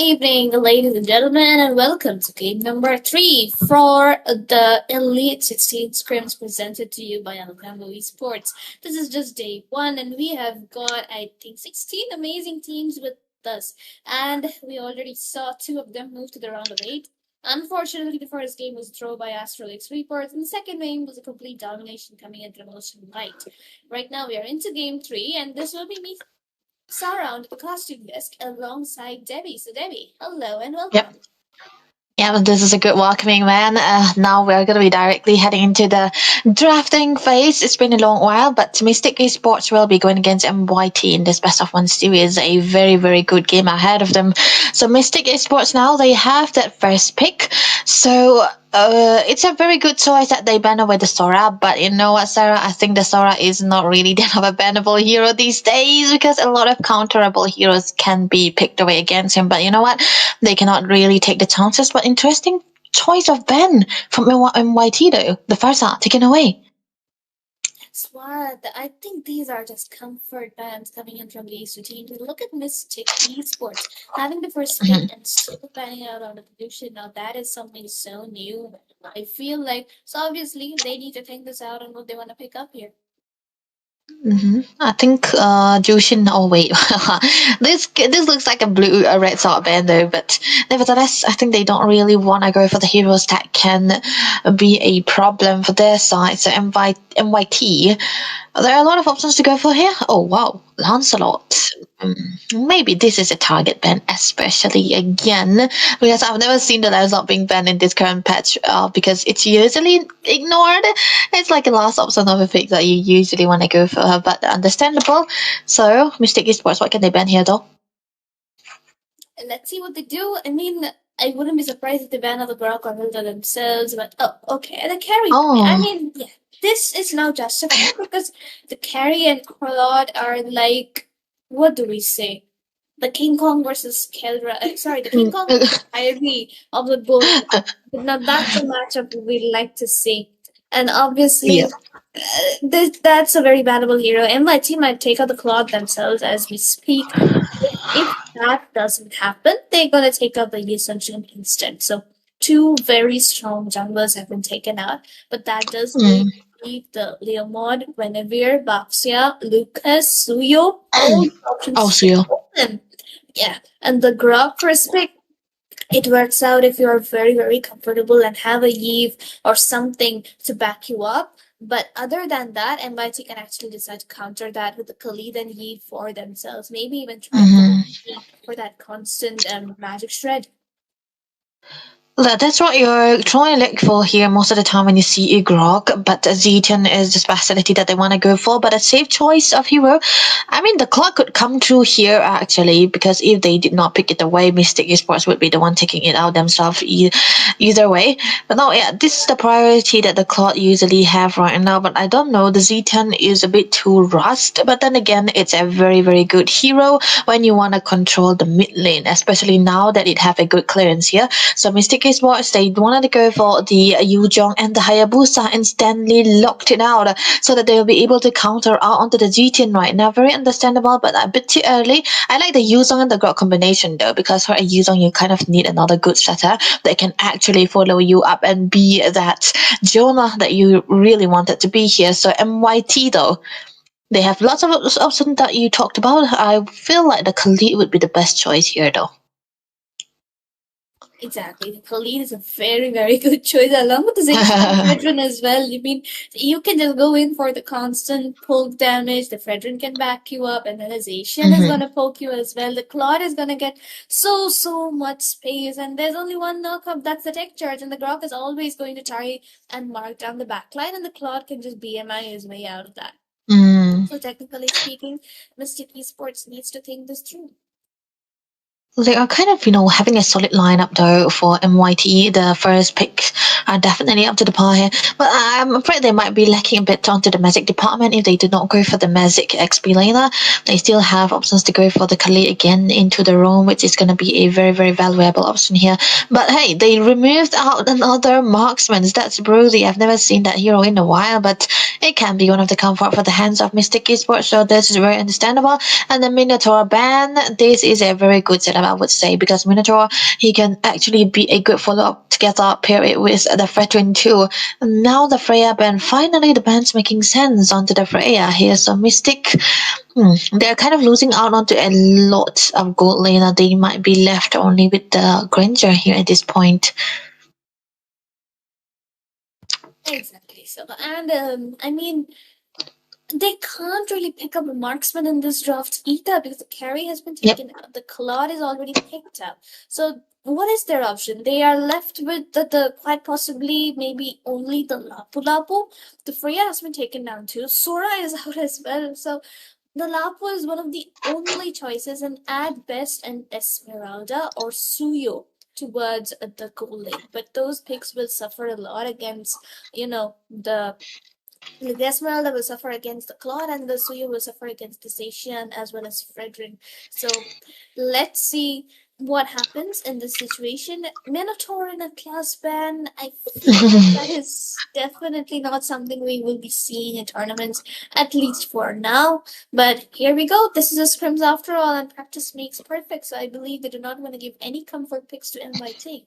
evening, ladies and gentlemen, and welcome to game number 3 for the Elite 16 scrims presented to you by Algambo Esports. This is just day 1, and we have got, I think, 16 amazing teams with us, and we already saw 2 of them move to the round of 8. Unfortunately, the first game was a throw by Astrolix Reports, and the second game was a complete domination coming at Revolution Light. Right now, we are into game 3, and this will be me around the costume desk alongside Debbie. So Debbie, hello and welcome. Yep. Yeah, this is a good welcoming, man. Now we're going to be directly heading into the drafting phase. It's been a long while, but Mystic Esports will be going against MYT in this best of 1 series. A very, very good game ahead of them. So Mystic Esports now, they have that first pick. So it's a very good choice that they ban away the Sora, but you know what, Sarah? I think the Sora is not really that of a bannable hero these days because a lot of counterable heroes can be picked away against him. But you know what? They cannot really take the chances. But interesting choice of ban from MYT though. The first art taken away. Swat, I think these are just comfort bans coming in from the Ace team. Look at Mystic Esports having the first pick and still banning out on the production. Now that is something so new. I feel like, so obviously they need to think this out on what they want to pick up here. I think Jushin. Oh wait, this looks like a red sort ban though. But nevertheless, I think they don't really want to go for the heroes that can be a problem for their side. So MYT, there are a lot of options to go for here. Oh wow, Lancelot. Maybe this is a target ban, especially again because I've never seen the Lancelot being banned in this current patch. Because it's usually ignored. It's like a last option of a pick that you usually want to go for, but understandable. So Mystic Esports, what can they ban here though? Let's see what they do. I mean, I wouldn't be surprised if they ban out the Brock or Hilda themselves, but okay, the carry. I mean, yeah, this is now justified because the carry and Claude are like, what do we say? The King Kong versus Keldra. The King Kong versus Kyrie of the bull. Now that's a matchup we'd like to see. And obviously, that's a very bannable hero. MYT might take out the Claude themselves as we speak. If that doesn't happen, they're going to take out the Ascension instead. So 2 very strong junglers have been taken out. But that does mean the Leomod, Guinevere, Baxia, Lucas, Suyo, all options open. Yeah, and the Grok first pick, it works out if you are very, very comfortable and have a Eve or something to back you up. But other than that, MYT can actually decide to counter that with the Khalid and Eve for themselves. Maybe even try for that constant magic shred. That's what you're trying to look for here most of the time when you see a Grog, but Zetan is the specialty that they want to go for, but a safe choice of hero. I mean, the clock could come true here actually, because if they did not pick it away, Mystic Esports would be the one taking it out themselves either way. But no, yeah, this is the priority that the clock usually have right now, but I don't know, the Zetan is a bit too rust, but then again, it's a very, very good hero when you want to control the mid lane, especially now that it have a good clearance here. So Mystic Esports, they wanted to go for the Yuzhong and the Hayabusa and Stanley locked it out so that they'll be able to counter out onto the G10 right now. Very understandable, but a bit too early. I like the Yuzhong and the Grok combination though, because for a Yuzhong you kind of need another good setter that can actually follow you up and be that Jonah that you really wanted to be here. So MYT though, they have lots of options that you talked about. I feel like the Khalid would be the best choice here though. Exactly. The Khalid is a very, very good choice, along with the Fredrin as well. I mean, you can just go in for the constant poke damage. The Fredrin can back you up, and then the Zacian is going to poke you as well. The Claude is going to get so much space, and there's only one knockup, that's the tech charge, and the Grok is always going to try and mark down the backline, and the Claude can just BMI his way out of that. So technically speaking, Mystic Esports needs to think this through. They are kind of, having a solid lineup though for MYT. The first picks are definitely up to the par here. But I'm afraid they might be lacking a bit onto the magic department if they do not go for the magic XP laner. They still have options to go for the Khalid again into the roam, which is going to be a very, very valuable option here. But hey, they removed out another marksman. That's Brody. I've never seen that hero in a while, but it can be one of the comfort for the hands of Mystic Esports, so this is very understandable. And the Minotaur ban, this is a very good setup. I would say, because Minotaur, he can actually be a good follow-up together period with the Fredrin too. And now the Freya ban, finally the ban's making sense onto the Freya. Here's a Mystic. They're kind of losing out onto a lot of gold laner. They might be left only with the Granger here at this point. Exactly. So, and I mean, they can't really pick up a marksman in this draft either because the carry has been taken out. The Claude is already picked up. So what is their option? They are left with the quite possibly maybe only the Lapu Lapu. The Freya has been taken down too. Sora is out as well. So the Lapu is one of the only choices, and at best an Esmeralda or Suyo towards the goal lane. But those picks will suffer a lot against, the Esmeralda will suffer against the Claude, and the Suyo will suffer against the Zacian as well as Fredrin. So let's see what happens in this situation. Minotaur in a class ban, I feel like that is definitely not something we will be seeing in tournaments, at least for now. But here we go. This is a scrims after all, and practice makes perfect. So I believe they do not want to give any comfort picks to MYT.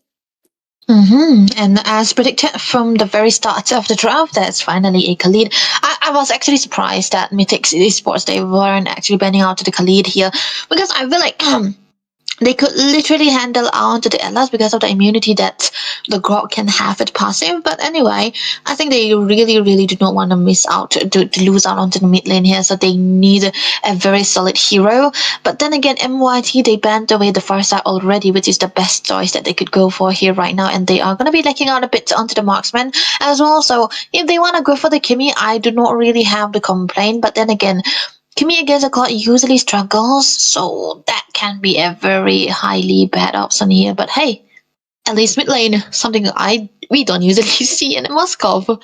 And as predicted from the very start of the draft, that's finally a Khalid. I was actually surprised that Mythic Esports, they weren't actually banning out to the Khalid here, because I feel like they could literally handle onto the Atlas because of the immunity that the Grog can have at passive. But anyway, I think they really do not want to miss out, to lose out onto the mid lane here. So they need a very solid hero. But then again, MYT, they banned away the Farsight already, which is the best choice that they could go for here right now. And they are going to be lacking out a bit onto the marksman as well. So if they want to go for the Kimi, I do not really have the complaint. But then again, Kimi against a Claude usually struggles, so that can be a very highly bad option here. But hey, at least mid lane, something we don't usually see in Moscow.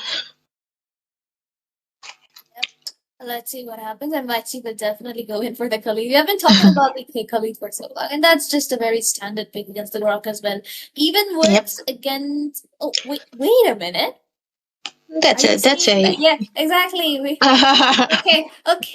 Let's see what happens. And MYT will definitely go in for the Khalid. We have been talking about the Khalid for so long, and that's just a very standard pick against the Grok as well. Even works against. Oh wait a minute. That's it. Yeah, exactly. Okay.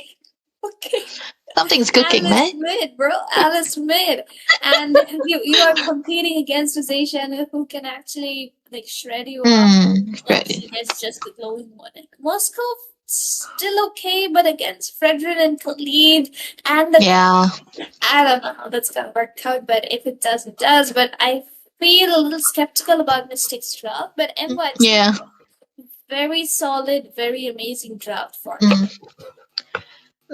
Something's cooking, man. Alice Mid, bro. Alice Mid. And you are competing against Zacian who can actually like shred you up. It's just the glowing one. Moscow still okay, but against Fredrin and Khalid and I don't know how that's gonna work out, but if it does, it does. But I feel a little skeptical about Mystic's draft, but MYT, very solid, very amazing draft for him.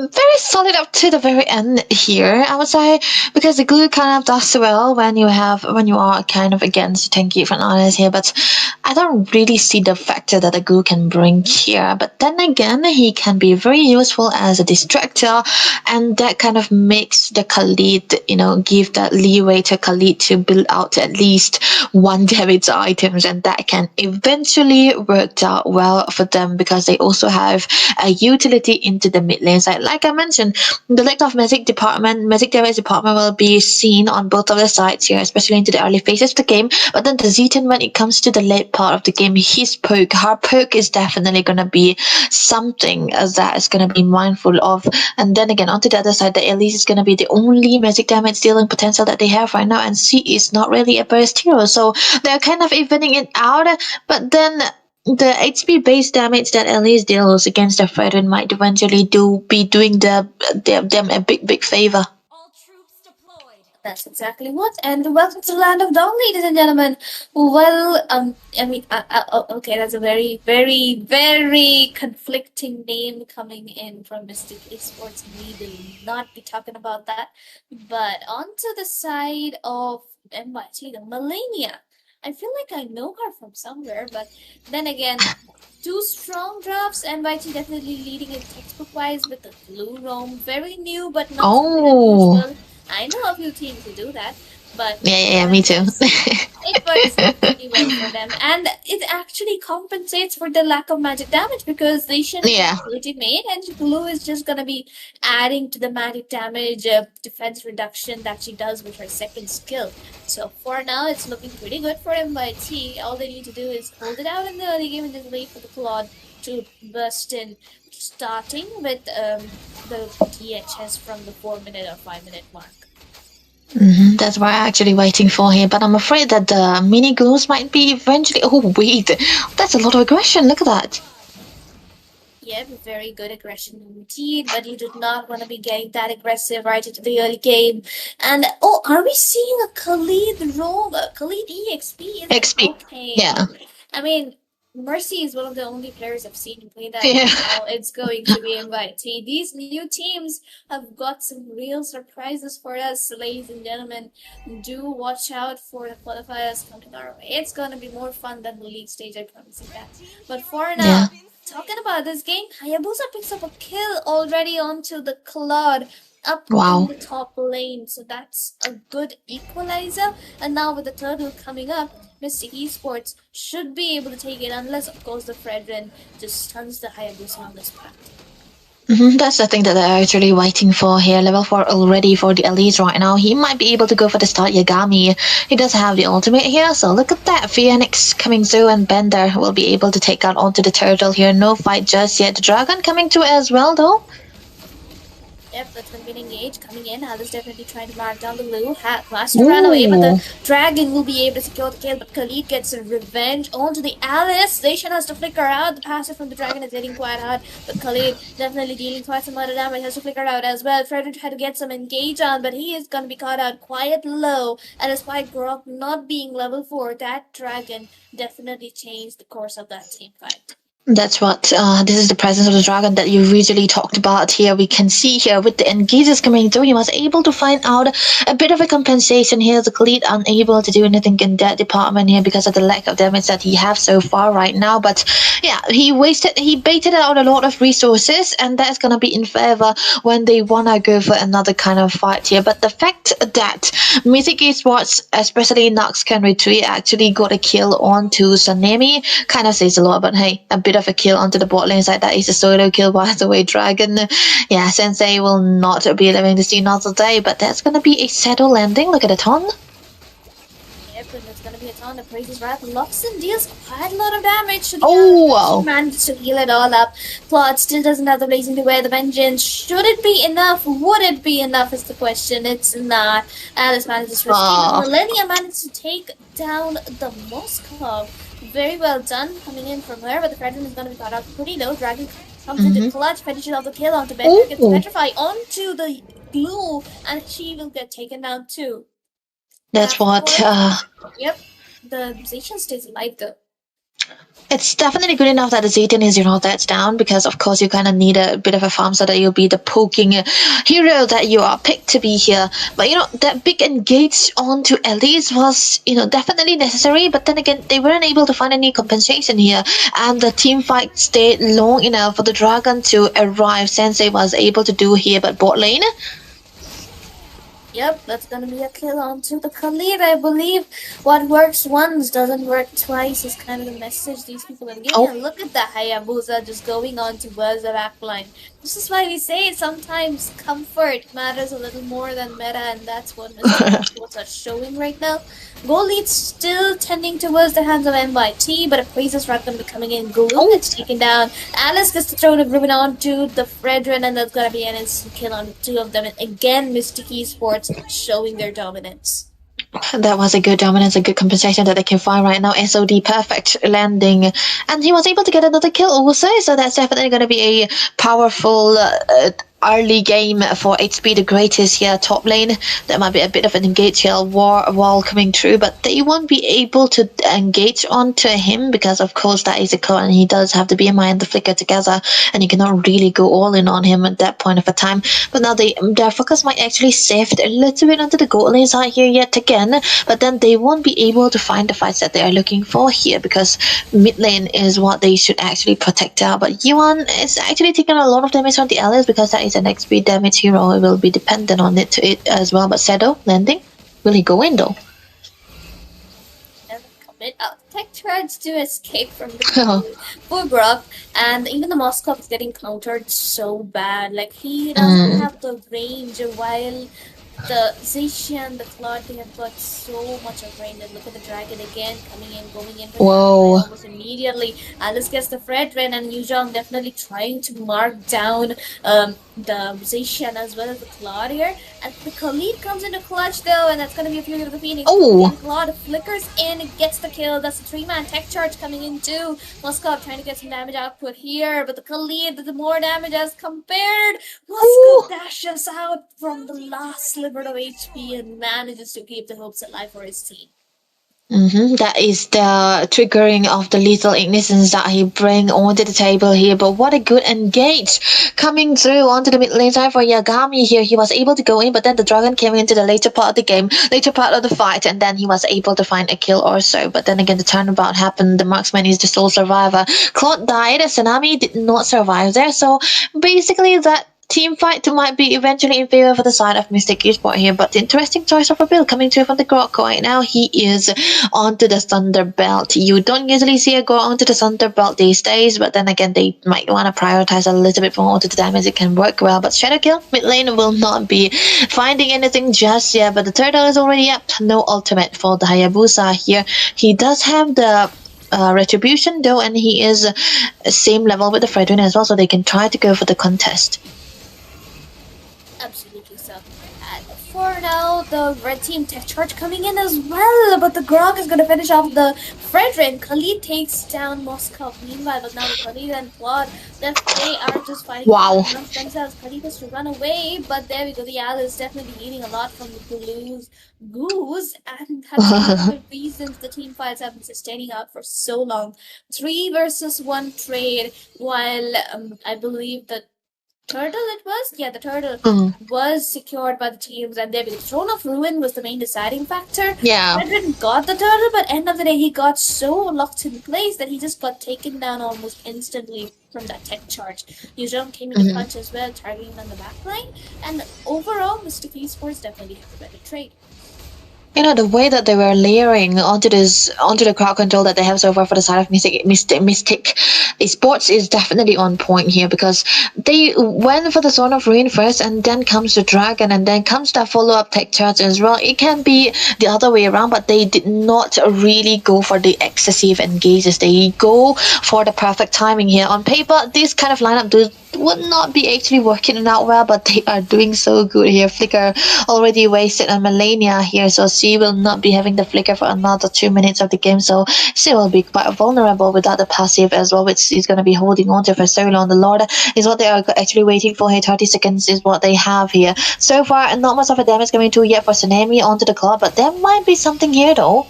Very solid up to the very end here, I would say, because the glue kind of does well when you are kind of against tanky from others here, but I don't really see the factor that the glue can bring here. But then again, he can be very useful as a distractor, and that kind of makes the Khalid, give that leeway to Khalid to build out at least one damage items, and that can eventually work out well for them because they also have a utility into the mid lane side. Like I mentioned, the lack of magic damage department will be seen on both of the sides here, especially into the early phases of the game. But then the Zetan, when it comes to the late part of the game, her poke is definitely gonna be something that is gonna be mindful of. And then again, onto the other side, the Elise is gonna be the only magic damage dealing potential that they have right now, and she is not really a burst hero, so they're kind of evening it out. But then the HP based damage that Elise deals against the Fredrin might eventually be doing them a big favor. That's exactly what. And welcome to the land of Dawn, ladies and gentlemen. Well, okay, that's a very, very, very conflicting name coming in from Mystic Esports. We will not be talking about that. But onto the side of MYT, the Millennia. I feel like I know her from somewhere, but then again, two strong drafts. MYT definitely leading it textbook-wise with the Blue Roam. Very new, but not so unusual. I know a few teams who do that, but me too. It works pretty well for them, and it actually compensates for the lack of magic damage because they should ultimate, and Blue is just gonna be adding to the magic damage defense reduction that she does with her second skill. So for now, it's looking pretty good for MYT. All they need to do is hold it out in the early game and just wait for the Claude to burst in, starting with the DHS from the 4-minute or 5-minute mark. That's what I'm actually waiting for here, but I'm afraid that the mini glues might be eventually. Oh wait, that's a lot of aggression. Look at that. Yep, very good aggression indeed, but you did not want to be getting that aggressive right into the early game. And oh, are we seeing a Khalid roll? Khalid EXP? Is it? XP. Okay. Yeah. I mean, Mercy is one of the only players I've seen him play that, and Yeah. now it's going to be MYT. These new teams have got some real surprises for us, ladies and gentlemen. Do watch out for the qualifiers coming our way. It's going to be more fun than the league stage, I promise you that. But for Yeah. now, talking about this game, Hayabusa picks up a kill already onto the Claude up in Wow. the top lane. So that's a good equalizer. And now with the turtle coming up, Mystic Esports should be able to take it unless, of course, the Fredrin just stuns the Hayabusa on this part. That's the thing that they're actually waiting for here. Level 4 already for the elites right now. He might be able to go for the start Yagami. He does have the ultimate here, so look at that. Phoenix coming through and Bender will be able to take out onto the turtle here. No fight just yet. The dragon coming through as well though. Yep, that's going to be an engage coming in. Alice definitely trying to mark down the blue. Has to run away, but the dragon will be able to secure the kill. But Khalid gets a revenge onto the Alice. Station has to flicker out. The passive from the dragon is hitting quite hard, but Khalid definitely dealing quite some other damage. Has to flicker out as well. Frederick tried to get some engage on, but he is going to be caught out quite low. And despite Grok not being level 4, that dragon definitely changed the course of that team fight. That's what, this is the presence of the dragon that you usually talked about here. We can see here with the engages coming through, he was able to find out a bit of a compensation here. The Khalid unable to do anything in that department here because of the lack of damage that he have so far right now. But yeah, he baited out a lot of resources, and that's gonna be in favor when they wanna go for another kind of fight here. But the fact that Mythic Esports, especially Nox can retreat, actually got a kill onto Sanemi kind of says a lot. But hey, a bit of a kill onto the bot lane side. That is a solo kill by the way, Dragon. Yeah, Sensei will not be living to see another day, but that's gonna be a settle landing. Look at the ton. Yep, and it's gonna be a ton of praises right. Luxon deals quite a lot of damage to the wow. She manages to heal it all up. Claude still doesn't have the blazing to wear the vengeance. Should it be enough? Would it be enough is the question. It's not. Alice manages to escape. Millennia manages to take down the Moskov. Very well done coming in from her, but the Fredrin is gonna be caught out pretty low. Dragon comes into clutch, finishes off the kill onto Bender, gets petrify onto the glue, and she will get taken down too. That's what. Yep, the Zation stays alive though. It's definitely good enough that the Zayton is, that's down because, of course, you kind of need a bit of a farm so that you'll be the poking hero that you are picked to be here. But, that big engage onto Elise was, definitely necessary. But then again, they weren't able to find any compensation here. And the team fight stayed long enough for the Dragon to arrive. Sensei was able to do here, but bot lane. Yep, that's gonna be a kill onto the Khalid, I believe. What works once doesn't work twice is kind of the message these people are giving. And look at the Hayabusa just going on towards the backline. This is why we say sometimes comfort matters a little more than meta, and that's what Mr. Sports are showing right now. Goal lead's still tending towards the hands of MYT, but a Praises Rat gonna be coming in. Gloom gets taken down. Alice gets the throne of Ruben onto the Fredrin, and there's gonna be an instant kill on the two of them. And again, Mystic Esports showing their dominance. That was a good dominance, a good compensation that they can find right now. SOD perfect landing, and he was able to get another kill also, so that's definitely going to be a powerful early game for HP the Greatest here top lane. There might be a bit of an engage here wall coming through, but they won't be able to engage onto him because of course that is a core and he does have the BMI and the flicker together, and you cannot really go all in on him at that point of a time. But now their focus might actually shift a little bit onto the gold lane side here yet again, but then they won't be able to find the fights that they are looking for here because mid lane is what they should actually protect out. But Yuan is actually taking a lot of damage from the allies because that is an XP damage hero. It will be dependent on it as well. But Shadow landing, will he go in though? Commit out. Tech tries to escape from the poor Grok, and even the Moskov is getting countered so bad. Like he doesn't have the range while the Zishan, the Claude, they have got so much of range. And look at the Dragon again coming in, going in almost immediately. Alice gets the Fredrin, and Yuzhong definitely trying to mark down the musician as well as the Claude here. And the Khalid comes into clutch though, and that's gonna be a few of the Phoenix. Oh, And Claude flickers in and gets the kill. That's a 3-man tech charge coming in too. Moskov trying to get some damage output here, but the Khalid did the more damage as compared. Moskov dashes out from the last sliver of HP and manages to keep the hopes alive for his team. That is the triggering of the lethal ignitions that he bring onto the table here. But what a good engage coming through onto the mid lane side for Yagami here. He was able to go in, but then the dragon came into the later part of the game, later part of the fight, and then he was able to find a kill or so. But then again, the turnabout happened. The marksman is the sole survivor. Claude died. Tsunami did not survive there. So basically, that team fight might be eventually in favor for the side of Mystic Esports here, but the interesting choice of a build coming through from the Grok right now. He is onto the Thunder Belt. You don't usually see a go onto the Thunder Belt these days, but then again, they might want to prioritize a little bit more onto the damage. It can work well, but Shadow Kill mid lane will not be finding anything just yet, but the turtle is already up. No ultimate for the Hayabusa here. He does have the retribution though, and he is same level with the Fredwin as well, so they can try to go for the contest. Absolutely so. And for now, the red team tech charge coming in as well, but the Grog is going to finish off the Fredrin. Khalid takes down Moscow meanwhile, but now the Khalid and Claude, they are just fighting amongst themselves. Khalid has to run away, but there we go. The Al is definitely eating a lot from the Blues goose, and that's one of the reasons the team fights have been sustaining out for so long. 3 versus 1 trade, while I believe that turtle it was? Yeah, the turtle was secured by the teams, and the Throne of Ruin was the main deciding factor. Yeah. Fredrin got the turtle, but end of the day, he got so locked in place that he just got taken down almost instantly from that tech charge. Yuzhong came in the punch as well, targeting on the back line, and overall, Mystic Esports definitely have a better trade. You know, the way that they were layering onto the crowd control that they have so far for the side of Mystic Esports is definitely on point here, because they went for the Zone of Ruin first, and then comes the Dragon, and then comes that follow-up tech charge as well. It can be the other way around, but they did not really go for the excessive engages. They go for the perfect timing here. On paper, this kind of lineup would not be actually working out well, but they are doing so good here. Flicker already wasted on Melania here, so she will not be having the flicker for another 2 minutes of the game, so she will be quite vulnerable without the passive as well, which she's going to be holding on to for so long. The Lord is what they are actually waiting for here. 30 seconds is what they have here. So far, not much of a damage coming through yet for Tsunami onto the club, but there might be something here though.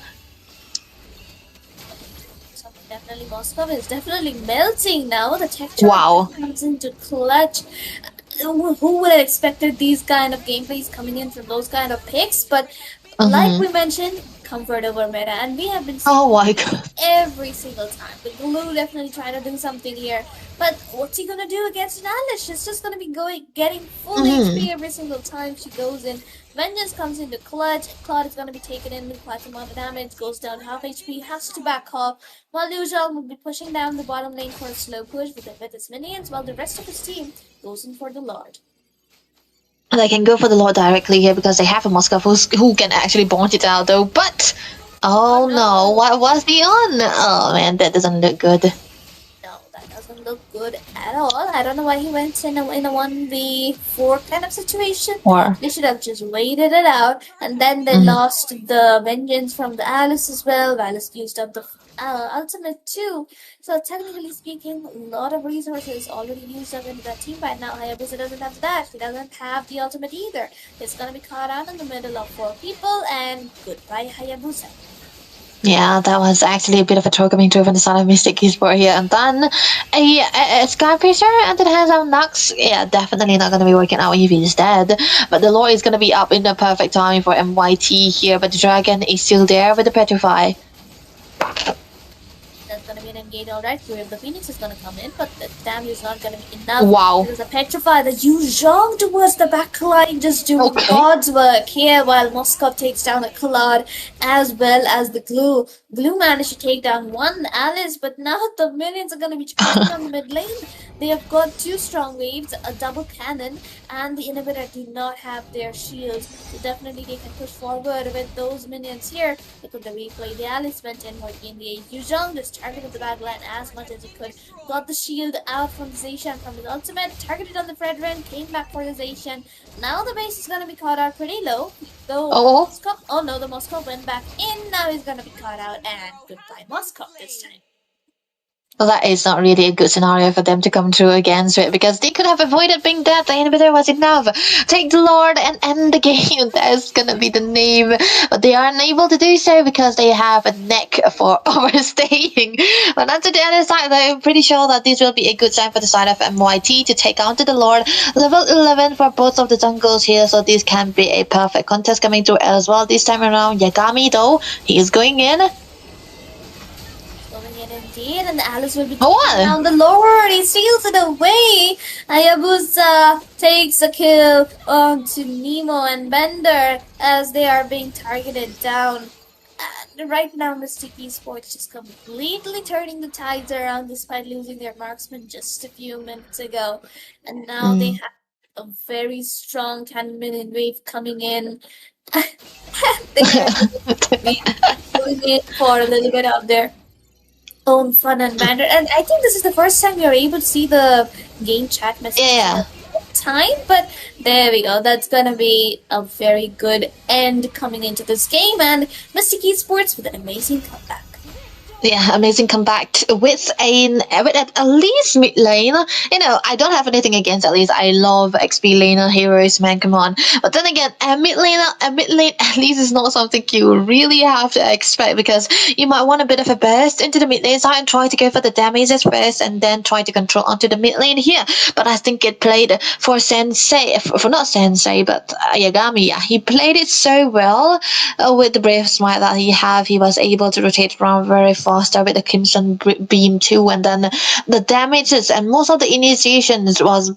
Definitely, Moscow is definitely melting now. The tech charge comes into clutch. Who would have expected these kind of gameplays coming in from those kind of picks? But like we mentioned, comfort over meta, and we have been seeing every single time. The Glue definitely trying to do something here, but what's he gonna do against an Alice? She's just gonna be getting full HP every single time she goes in. Vengeance comes into clutch. Claude is gonna be taken in with quite a amount of damage, goes down half HP, has to back off, while Luzhal will be pushing down the bottom lane for a slow push with his minions, while the rest of his team goes in for the Lord. They can go for the Lord directly here because they have a Moskov who can actually bond it out though. But oh no, what was the on? Oh man, that doesn't look good. No, that doesn't look good at all. I don't know why he went in a 1v4 kind of situation. They should have just waited it out, and then they lost the vengeance from the Alice as well. Alice used up the ultimate too. So technically speaking, a lot of resources already used up into that team right now. Hayabusa doesn't have that. He doesn't have the ultimate either. It's gonna be caught out in the middle of 4 people, and goodbye Hayabusa. Yeah, that was actually a bit of a throw coming through from the side of Mystic Esports here. And then a Sky Fisher and it has some knocks. Yeah, definitely not going to be working out if he's dead. But the Lord is going to be up in the perfect timing for MYT here. But the Dragon is still there with the Petrify. That's gonna be an engage, alright. The Phoenix is gonna come in, but the damage is not gonna be enough. There's a Petrify. The Yuzhong towards the back line, just doing God's work here, while Moskov takes down a Claude as well as the Glue. Glue managed to take down one Alice, but now the minions are gonna be charging on the mid lane. they have got two strong waves, a double cannon, and the inhibitor do not have their shields. So definitely they can push forward with those minions here. Look at the replay. The Alice went in working the Yuzhong, just targeted the backline as much as he could. Got the shield out from Zacian from his ultimate, targeted on the Fredrin, came back for the Zacian. Now the base is gonna be caught out pretty low. Though Moscow, oh no, the Moscow went back in. Now he's gonna be caught out, and goodbye Moscow this time. Well, that is not really a good scenario for them to come through against it, because they could have avoided being dead. The inhibitor was enough. Take the Lord and end the game. That's gonna be the name. But they are unable to do so because they have a neck for overstaying. But onto the other side, I'm pretty sure that this will be a good sign for the side of MYT to take on to the Lord. Level 11 for both of the jungles here, so this can be a perfect contest coming through as well. This time around, Yagami though, he is going in. Indeed, and Alice will be taking down the Lord. He steals it away. Hayabusa takes a kill onto Nemo and Bender as they are being targeted down. And right now, Mystic Esports just completely turning the tides around despite losing their marksman just a few minutes ago. And now they have a very strong 10-minute wave coming in. They are going in for a little bit of their own fun and banter. And I think this is the first time you're able to see the game chat message. Yeah. Time, but there we go. That's gonna be a very good end coming into this game, and Mystic Esports with an amazing comeback. Yeah, amazing comeback with at least mid lane. You know, I don't have anything against at least. I love XP laner heroes, man. Come on. But then again, a mid lane at least is not something you really have to expect, because you might want a bit of a burst into the mid lane side and try to go for the damages first, and then try to control onto the mid lane here. But I think it played for Sensei, for not Sensei, but Yagami. Yeah, he played it so well with the brave smite that he have. He was able to rotate around very faster with the Crimson Beam too, and then the damages and most of the initiations has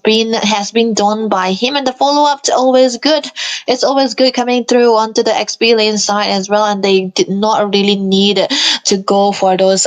been done by him, and the follow-up always good. It's always good coming through onto the XP lane side as well, and they did not really need to go for those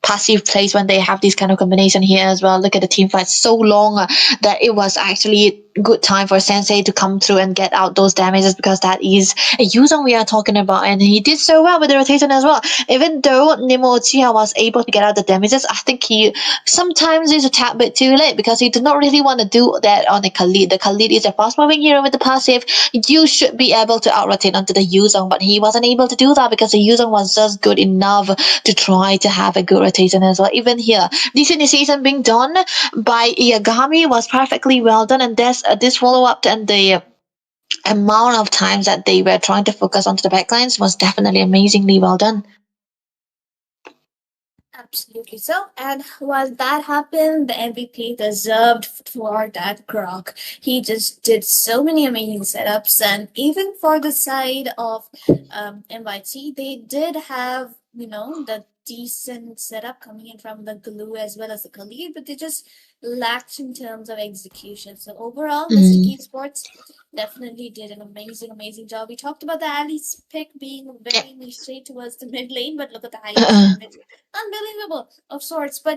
passive plays when they have this kind of combination here as well. Look at the team fight so long that it was actually good time for Sensei to come through and get out those damages, because that is a Yuzong we are talking about, and he did so well with the rotation as well. Even though Nemo Uchiha was able to get out the damages, I think he sometimes is a tad bit too late, because he did not really want to do that on the Khalid. The Khalid is a fast moving hero with the passive. You should be able to out rotate onto the Yuzong, but he wasn't able to do that because the Yuzong was just good enough to try to have a good rotation as well. Even here, this initiation being done by Yagami was perfectly well done, and this follow-up and the amount of times that they were trying to focus onto the backlines was definitely amazingly well done. Absolutely so. And while that happened, the MVP deserved for that Grok. He just did so many amazing setups, and even for the side of MYT, they did have, the decent setup coming in from the Glue as well as the Khalid, but they just lacked in terms of execution. So overall, Mystic Esports definitely did an amazing job. We talked about the Ali's pick being very niche towards the mid lane, but look at the highlights. Unbelievable of sorts. But